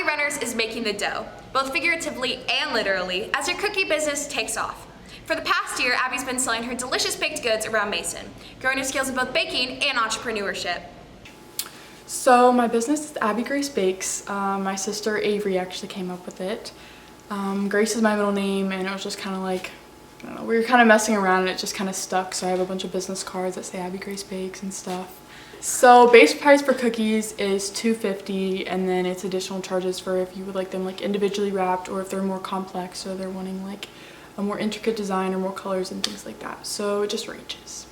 Abby Renners is making the dough, both figuratively and literally, as her cookie business takes off. For the past year, Abby's been selling her delicious baked goods around Mason, growing her skills in both baking and entrepreneurship. So my business is Abby Grace Bakes. My sister Avery actually came up with it. Grace is my middle name, and it was just kind of like, I don't know, we were kind of messing around and it just kind of stuck. So I have a bunch of business cards that say Abby Grace Bakes and stuff. So base price for cookies is $2.50, and then it's additional charges for if you would like them like individually wrapped, or if they're more complex or they're wanting like a more intricate design or more colors and things like that. So it just ranges.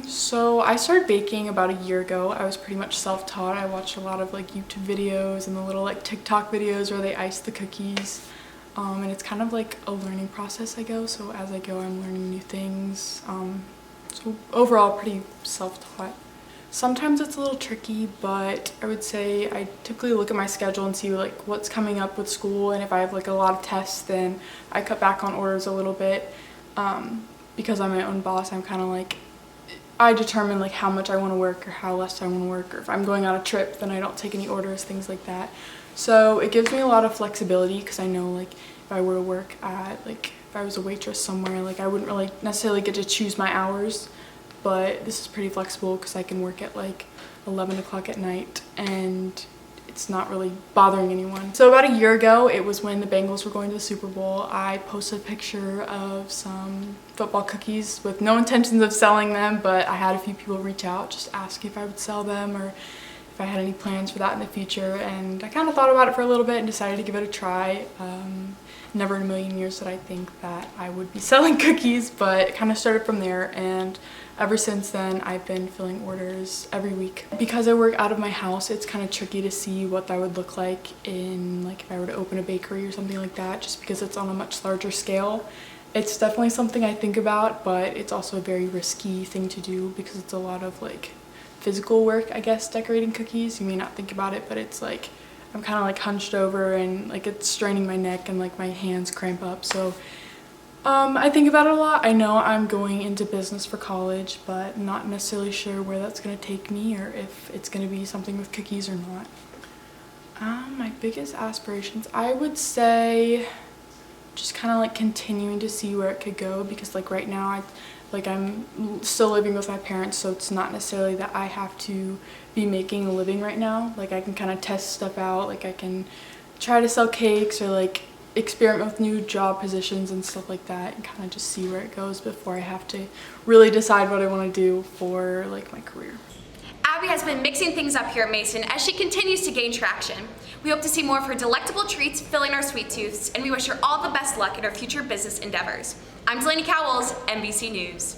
So I started baking about a year ago. I was pretty much self-taught. I watched a lot of like YouTube videos and the little like TikTok videos where they ice the cookies. And it's kind of like a learning process I go. So as I go, I'm learning new things. So overall, pretty self-taught. Sometimes it's a little tricky, but I would say I typically look at my schedule and see like what's coming up with school, and if I have like a lot of tests, then I cut back on orders a little bit. Because I'm my own boss, I'm kind of like, I determine like how much I want to work or how less I want to work, or if I'm going on a trip, then I don't take any orders, things like that. So it gives me a lot of flexibility, because I know like if I were to work at like, if I was a waitress somewhere, like I wouldn't really necessarily get to choose my hours. But this is pretty flexible because I can work at like 11 o'clock at night and it's not really bothering anyone. So about a year ago, it was when the Bengals were going to the Super Bowl. I posted a picture of some football cookies with no intentions of selling them, but I had a few people reach out, just ask if I would sell them or if I had any plans for that in the future. And I kind of thought about it for a little bit and decided to give it a try. Never in a million years did I think that I would be selling cookies, but it kind of started from there, and ever since then I've been filling orders every week. Because I work out of my house, it's kind of tricky to see what that would look like in like if I were to open a bakery or something like that, just because it's on a much larger scale. It's definitely something I think about, but it's also a very risky thing to do because it's a lot of like physical work, I guess, decorating cookies. You may not think about it, but it's like I'm kind of like hunched over and like it's straining my neck and like my hands cramp up. So I think about it a lot. I know I'm going into business for college, but not necessarily sure where that's going to take me or if it's going to be something with cookies or not. My biggest aspirations, I would say just kind of like continuing to see where it could go, because like right now I'm still living with my parents, so it's not necessarily that I have to be making a living right now. Like I can kind of test stuff out, like I can try to sell cakes or like experiment with new job positions and stuff like that, and kind of just see where it goes before I have to really decide what I want to do for like my career. Abby has been mixing things up here at Mason as she continues to gain traction. We hope to see more of her delectable treats filling our sweet tooths, and we wish her all the best luck in her future business endeavors. I'm Delaney Cowles, NBC News.